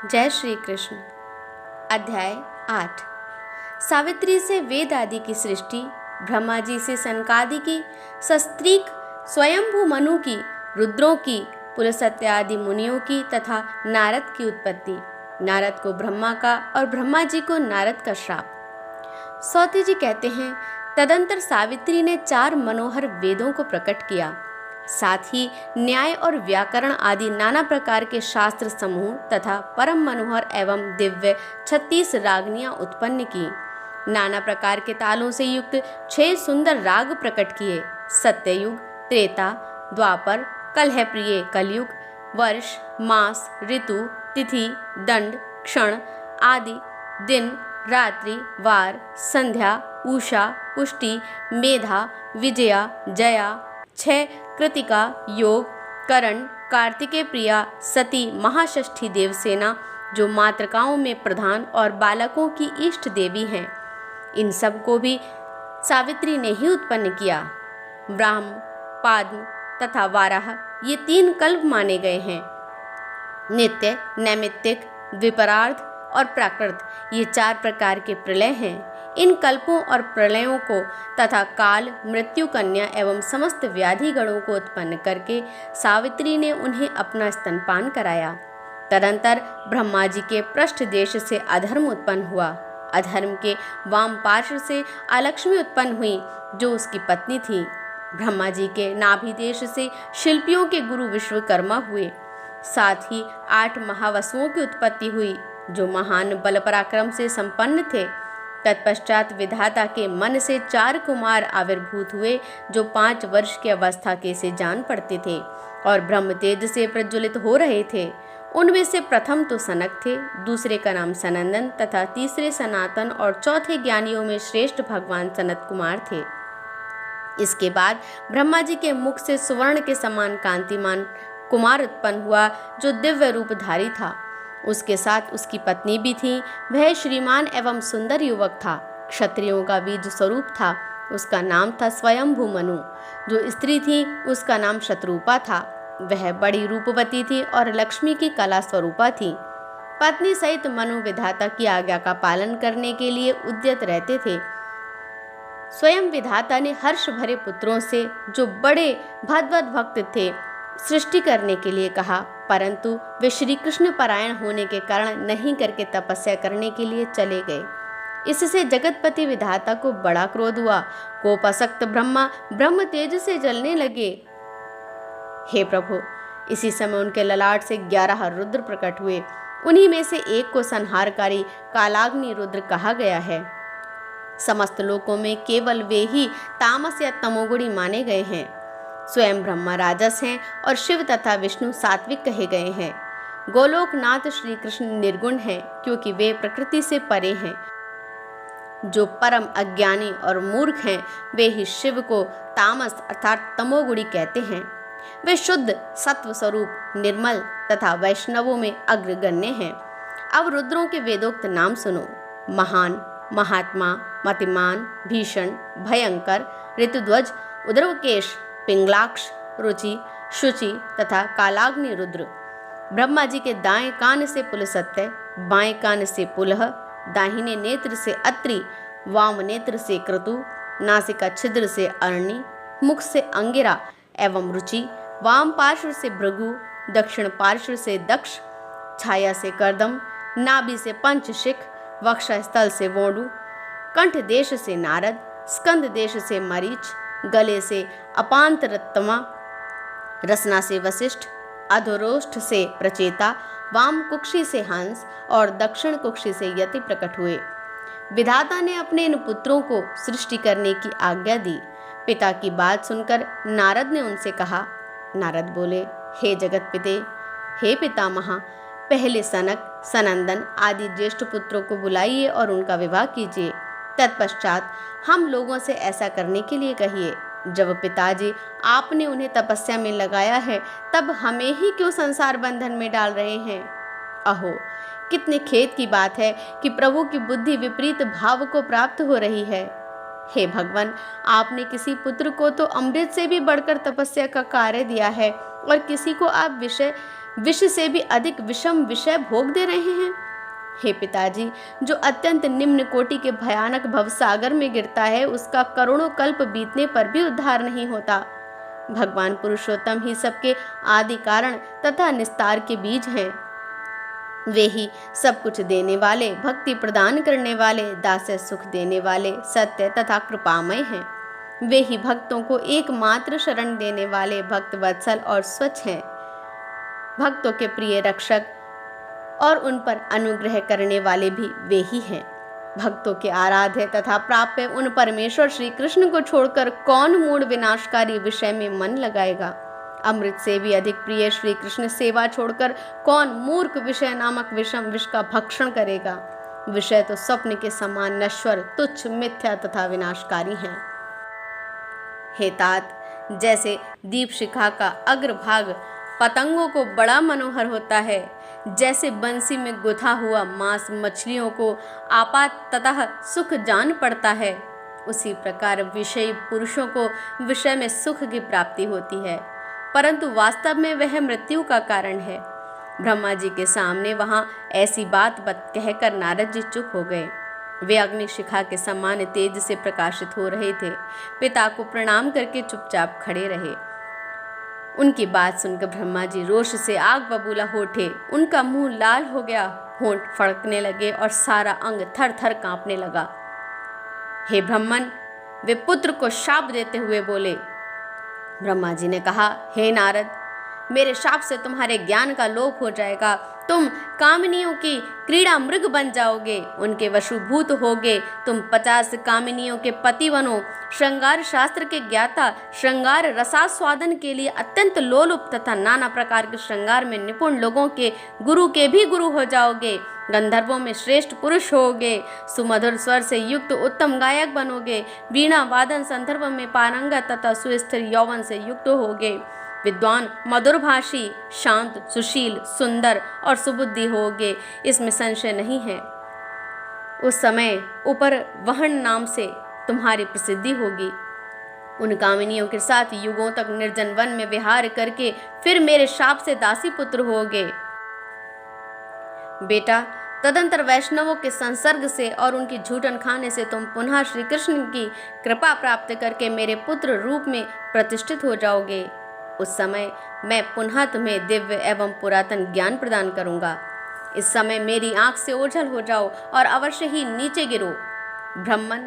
जय श्री कृष्ण। अध्याय 8। सावित्री से वेद आदि की सृष्टि, ब्रह्मा जी से सनकादि की, सस्त्रीक स्वयंभू मनु की, रुद्रों की, पुलस्त्य आदि मुनियों की तथा नारद की उत्पत्ति, नारद को ब्रह्मा का और ब्रह्मा जी को नारद का श्राप। सौती जी कहते हैं, तदंतर सावित्री ने 4 मनोहर वेदों को प्रकट किया, साथ ही न्याय और व्याकरण आदि नाना प्रकार के शास्त्र समूह तथा परम मनोहर एवं दिव्य 36 रागनियां उत्पन्न की। नाना प्रकार के तालों से युक्त 6 सुंदर राग प्रकट किए। सत्ययुग, त्रेता, द्वापर, कलह प्रिय कलयुग, वर्ष, मास, ऋतु, तिथि, दंड, क्षण आदि, दिन, रात्रि, वार, संध्या, उषा, पुष्टि, मेधा, विजया, जया, 6 कृतिका, योग, करण, कार्तिकेय प्रिया, सती, महाषष्ठी देवसेना, जो मातृकाओं में प्रधान और बालकों की इष्ट देवी हैं, इन सब को भी सावित्री ने ही उत्पन्न किया। ब्राह्म, पाद्म तथा वाराह ये 3 कल्प माने गए हैं। नित्य, नैमित्तिक, द्विपरार्ध और प्राकृत ये 4 प्रकार के प्रलय हैं। इन कल्पों और प्रलयों को तथा काल, मृत्यु, कन्या एवं समस्त व्याधि गणों को उत्पन्न करके सावित्री ने उन्हें अपना स्तनपान कराया। तदंतर ब्रह्मा जी के पृष्ठ देश से अधर्म उत्पन्न हुआ। अधर्म के वाम पार्श्व से अलक्ष्मी उत्पन्न हुई, जो उसकी पत्नी थी। ब्रह्मा जी के नाभि देश से शिल्पियों के गुरु विश्वकर्मा हुए। साथ ही 8 महावसुओं की उत्पत्ति हुई, जो महान बल पराक्रम से संपन्न थे। तत्पश्चात विधाता के मन से 4 कुमार आविर्भूत हुए, जो 5 वर्ष की अवस्था के से जान पड़ते थे और ब्रह्म तेज से प्रज्वलित हो रहे थे। उनमें से प्रथम तो सनक थे, दूसरे का नाम सनंदन तथा तीसरे सनातन और चौथे ज्ञानियों में श्रेष्ठ भगवान सनत कुमार थे। इसके बाद ब्रह्मा जी के मुख से सुवर्ण के समान कांतिमान कुमार उत्पन्न हुआ, जो दिव्य रूपधारी था। उसके साथ उसकी पत्नी भी थी। वह श्रीमान एवं सुंदर युवक था, क्षत्रियों का बीज स्वरूप था। उसका नाम था स्वयंभू मनु। जो स्त्री थी उसका नाम शत्रुपा था। वह बड़ी रूपवती थी और लक्ष्मी की कला स्वरूपा थी। पत्नी सहित मनु विधाता की आज्ञा का पालन करने के लिए उद्यत रहते थे। स्वयं विधाता ने हर्ष भरे पुत्रों से, जो बड़े भगवत भक्त थे, सृष्टि करने के लिए कहा, परंतु वे श्री कृष्ण परायण होने के कारण नहीं करके तपस्या करने के लिए चले गए। इससे जगतपति विधाता को बड़ा क्रोध हुआ। कोपासक्त ब्रह्मा ब्रह्म तेज से जलने लगे। हे प्रभु, इसी समय उनके ललाट से 11 रुद्र प्रकट हुए। उन्हीं में से एक को संहारकारी कालाग्नि रुद्र कहा गया है। समस्त लोकों में केवल वे ही तामस या तमोगुणी माने गए हैं। स्वयं ब्रह्मा राजस हैं और शिव तथा विष्णु सात्विक कहे गए हैं। गोलोकनाथ श्री कृष्ण निर्गुण हैं, क्योंकि वे प्रकृति से परे हैं। जो परम अज्ञानी और मूर्ख हैं, वे ही शिव को तामस अर्थात तमोगुणी कहते हैं। वे शुद्ध सत्व स्वरूप, निर्मल तथा वैष्णवों में अग्रगण्य हैं। अब रुद्रों के वेदोक्त नाम सुनो। महान, महात्मा, मतिमान, भीषण, भयंकर, ऋतुध्वज, उद्रवकेश, पिंगलाक्ष, रुचि, शुचि तथा कालाग्नि रुद्र। ब्रह्मा जी के दाएं कान से पुलस्त्य, बाएं कान से पुलह, दाहिने नेत्र से अत्रि, वाम नेत्र से क्रतु, नासिका छिद्र से अरणी, मुख से अंगिरा एवं रुचि, वाम पार्श्व से भृगु, दक्षिण पार्श्व से दक्ष, छाया से कर्दम, नाभि से पंचशिख, वक्षस्थल से वोडु, कंठ देश से नारद, स्कंद देश से मरीच, गले से अपांतरत्तमा, रसना से वशिष्ठ, अधोरोष्ठ से प्रचेता, वाम कुक्षी से हंस और दक्षिण कुक्षी से यति प्रकट हुए। विधाता ने अपने इन पुत्रों को सृष्टि करने की आज्ञा दी। पिता की बात सुनकर नारद ने उनसे कहा। नारद बोले, हे जगत पिते, हे पितामह, पहले सनक, सनंदन आदि ज्येष्ठ पुत्रों को बुलाइए और उनका विवाह कीजिए। तत्पश्चात हम लोगों से ऐसा करने के लिए कहिए। जब पिताजी आपने उन्हें तपस्या में लगाया है, तब हमें ही क्यों संसार बंधन में डाल रहे हैं? अहो, कितने खेद की बात है कि प्रभु की बुद्धि विपरीत भाव को प्राप्त हो रही है। हे भगवान, आपने किसी पुत्र को तो अमृत से भी बढ़कर तपस्या का कार्य दिया है और किसी को आप विषय विष से भी अधिक विषम विषय भोग दे रहे हैं। हे पिताजी, जो अत्यंत निम्न कोटि के भयानक भवसागर में गिरता है, उसका करोड़ों कल्प बीतने पर भी उद्धार नहीं होता। भगवान पुरुषोत्तम ही सबके आदि कारण तथा निस्तार के बीज हैं। वे ही सब कुछ देने वाले, भक्ति प्रदान करने वाले, दास्य सुख देने वाले, सत्य तथा कृपामय हैं। वे ही भक्तों को एकमात्र शरण देने वाले, भक्त वत्सल और स्वच्छ हैं। भक्तों के प्रिय रक्षक और उन पर अनुग्रह करने वाले भी वे ही हैं। भक्तों के आराध्य तथा प्राप्य उन परमेश्वर श्री कृष्ण को छोड़कर कौन मूढ़ विनाशकारी विषय में मन लगाएगा। अमृत से भी अधिक प्रिय श्री कृष्ण सेवा छोड़कर कौन मूर्ख विषय नामक विषम विष का भक्षण करेगा। विषय तो स्वप्न के समान नश्वर, तुच्छ, मिथ्या तथा विनाशकारी हैं। हे तात, जैसे दीप शिखा का अग्रभाग पतंगों को बड़ा मनोहर होता है, जैसे बंसी में गुथा हुआ मांस मछलियों को आपाततः सुख जान पड़ता है, उसी प्रकार विषयी पुरुषों को विषय में सुख की प्राप्ति होती है, परंतु वास्तव में वह मृत्यु का कारण है। ब्रह्मा जी के सामने वहां ऐसी बात कहकर नारद जी चुप हो गए। वे अग्नि शिखा के समान तेज से प्रकाशित हो रहे थे। पिता को प्रणाम करके चुपचाप खड़े रहे। उनकी बात सुनकर ब्रह्मा जी रोष से आग बबूला हो उठे। उनका मुंह लाल हो गया, होंठ फड़कने लगे और सारा अंग थर थर कांपने लगा। हे ब्रह्मन, वे पुत्र को शाप देते हुए बोले। ब्रह्मा जी ने कहा, हे नारद, मेरे शाप से तुम्हारे ज्ञान का लोप हो जाएगा। तुम कामिनियों की क्रीड़ा मृग बन जाओगे, उनके वशुभूत होगे। तुम 50 कामिनियों के पति बनो। श्रृंगार शास्त्र के ज्ञाता, श्रृंगार रसास्वादन के लिए अत्यंत लोलुप तथा नाना प्रकार के श्रृंगार में निपुण लोगों के भी गुरु हो जाओगे। गंधर्वों में श्रेष्ठ पुरुष होगे। सुमधुर स्वर से युक्त उत्तम गायक बनोगे। वीणा वादन संदर्भ में पारंगत तथा सुस्थिर यौवन से युक्त होगे। विद्वान, मधुरभाषी, शांत, सुशील, सुंदर और सुबुद्धि होगे, इसमें संशय नहीं है। उस समय ऊपर वहन नाम से तुम्हारी प्रसिद्धि होगी। उन कामिनियों के साथ युगों तक निर्जन वन में विहार करके फिर मेरे शाप से दासी पुत्र होगे। बेटा, तदंतर वैष्णवों के संसर्ग से और उनकी झूठन खाने से तुम पुनः श्री कृष्ण की कृपा प्राप्त करके मेरे पुत्र रूप में प्रतिष्ठित हो जाओगे। उस समय मैं पुनः तुम्हें दिव्य एवं पुरातन ज्ञान प्रदान करूंगा। इस समय मेरी आंख से ओझल हो जाओ और अवश्य ही नीचे गिरो। ब्रह्मन,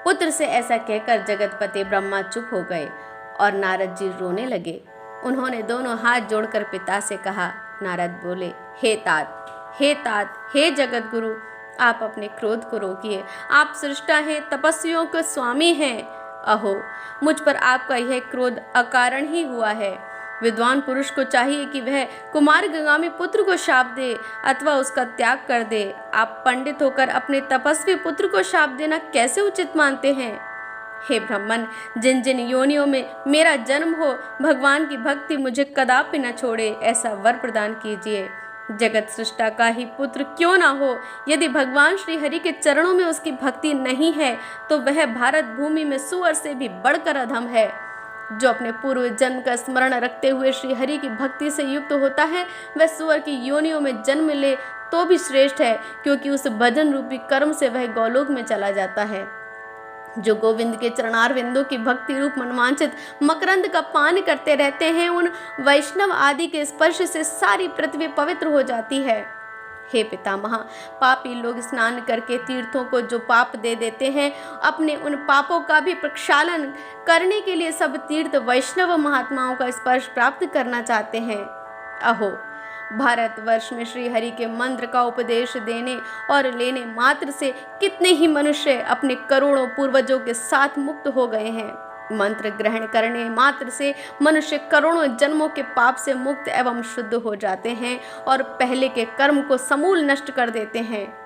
पुत्र से ऐसा कहकर जगतपति ब्रह्मा चुप हो गए और नारद जी रोने लगे। उन्होंने दोनों हाथ जोड़कर पिता से कहा। नारद बोले, हे तात, हे तात, हे जगत गुरु, आप अपने क्रोध को रोकिए। आप सृष्टा हैं, तपस्वियों के स्वामी हैं। अहो, मुझ पर आपका यह क्रोध अकारण ही हुआ है। विद्वान पुरुष को चाहिए कि वह कुमारगामी पुत्र को शाप दे अथवा उसका त्याग कर दे। आप पंडित होकर अपने तपस्वी पुत्र को शाप देना कैसे उचित मानते हैं? हे ब्राह्मण, जिन जिन योनियों में मेरा जन्म हो, भगवान की भक्ति मुझे कदापि न छोड़े, ऐसा वर प्रदान कीजिए। जगत सृष्टा का ही पुत्र क्यों ना हो, यदि भगवान श्री हरि के चरणों में उसकी भक्ति नहीं है तो वह भारत भूमि में सुअर से भी बढ़कर अधम है। जो अपने पूर्व जन्म का स्मरण रखते हुए श्री हरि की भक्ति से युक्त होता है, वह सुअर की योनियों में जन्म ले तो भी श्रेष्ठ है, क्योंकि उस भजन रूपी कर्म से वह गोलोक में चला जाता है। जो गोविंद के चरणारविंदों की भक्ति रूप मनवांचित मकरंद का पान करते रहते हैं, उन वैष्णव आदि के स्पर्श से सारी पृथ्वी पवित्र हो जाती है। हे पितामह, पापी लोग स्नान करके तीर्थों को जो पाप दे देते हैं, अपने उन पापों का भी प्रक्षालन करने के लिए सब तीर्थ वैष्णव महात्माओं का स्पर्श प्राप्त करना चाहते हैं। अहो, भारतवर्ष में श्री हरि के मंत्र का उपदेश देने और लेने मात्र से कितने ही मनुष्य अपने करोड़ों पूर्वजों के साथ मुक्त हो गए हैं। मंत्र ग्रहण करने मात्र से मनुष्य करोड़ों जन्मों के पाप से मुक्त एवं शुद्ध हो जाते हैं और पहले के कर्म को समूल नष्ट कर देते हैं।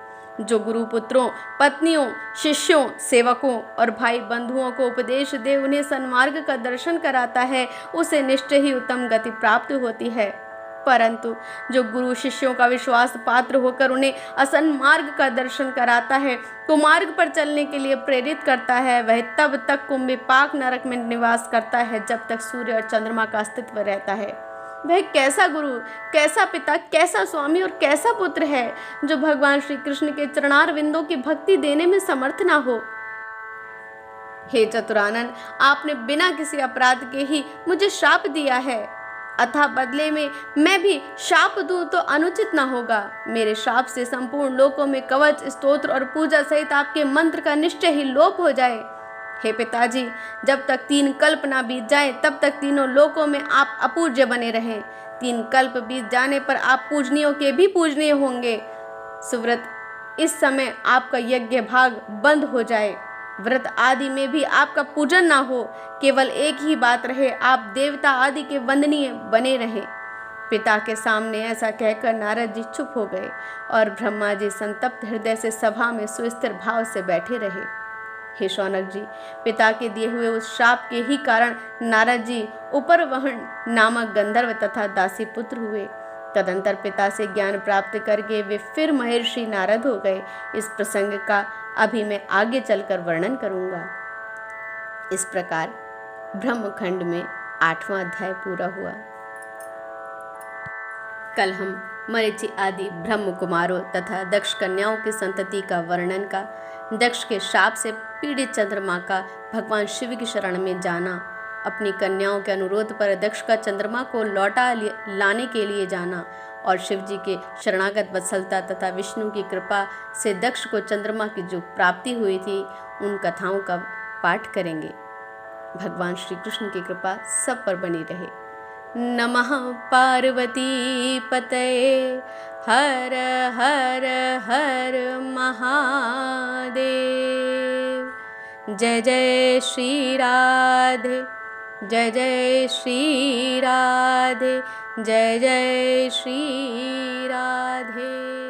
जो गुरु पुत्रों, पत्नियों, शिष्यों, सेवकों और भाई बंधुओं को उपदेश दे उन्हें सन्मार्ग का दर्शन कराता है, उसे निश्चय ही उत्तम गति प्राप्त होती है। परंतु जो गुरु शिष्यों का विश्वास पात्र होकर उन्हें असन्मार्ग का दर्शन कराता है, कुमार्ग पर चलने के लिए प्रेरित करता है, वह तब तक कुंभिपाक नरक में निवास करता है जब तक सूर्य और चंद्रमा का अस्तित्व रहता है। वह कैसा गुरु, कैसा पिता, कैसा स्वामी और कैसा पुत्र है जो भगवान श्री कृष्ण के चरणार विंदों की भक्ति देने में समर्थ ना हो। हे चतुरानन, आपने बिना किसी अपराध के ही मुझे श्राप दिया है, अतः बदले में मैं भी शाप दूं तो अनुचित ना होगा। मेरे शाप से संपूर्ण लोकों में कवच, स्तोत्र और पूजा सहित आपके मंत्र का निश्चय ही लोप हो जाए। हे पिताजी, जब तक 3 कल्प ना बीत जाए तब तक तीनों लोकों में आप अपूज्य बने रहें। 3 कल्प बीत जाने पर आप पूजनीयों के भी पूजनीय होंगे। सुव्रत, इस समय आपका यज्ञ भाग बंद हो जाए, व्रत आदि में भी आपका पूजन ना हो, केवल एक ही बात रहे, आप देवता आदि के वंदनीय बने रहें। पिता के सामने ऐसा कहकर नारद जी चुप हो गए और ब्रह्मा जी संतप्त हृदय से सभा में सुस्थिर भाव से बैठे रहे। हे शौनक जी, पिता के दिए हुए उस श्राप के ही कारण नारद जी उपरवहन नामक गंधर्व तथा दासी पुत्र हुए। तदंतर पिता से ज्ञान प्राप्त करके वे फिर महर्षि नारद हो गए। इस प्रसंग का अभी मैं आगे चलकर वर्णन करूंगा। इस प्रकार ब्रह्मखंड में 8वां अध्याय पूरा हुआ। कल हम मरीचि आदि ब्रह्म कुमारों तथा दक्ष कन्याओं की संतति का वर्णन का, दक्ष के शाप से पीड़ित चंद्रमा का भगवान शिव की शरण में जाना, अपनी कन्याओं के अनुरोध पर दक्ष का चंद्रमा को लौटा लाने के लिए जाना और शिव जी के शरणागत वत्सलता तथा विष्णु की कृपा से दक्ष को चंद्रमा की जो प्राप्ति हुई थी, उन कथाओं का पाठ करेंगे। भगवान श्री कृष्ण की कृपा सब पर बनी रहे। नमः पार्वती पतये, हर हर हर महादेव। जय जय श्री राधे, जय जय श्री राधे, जय जय श्री राधे।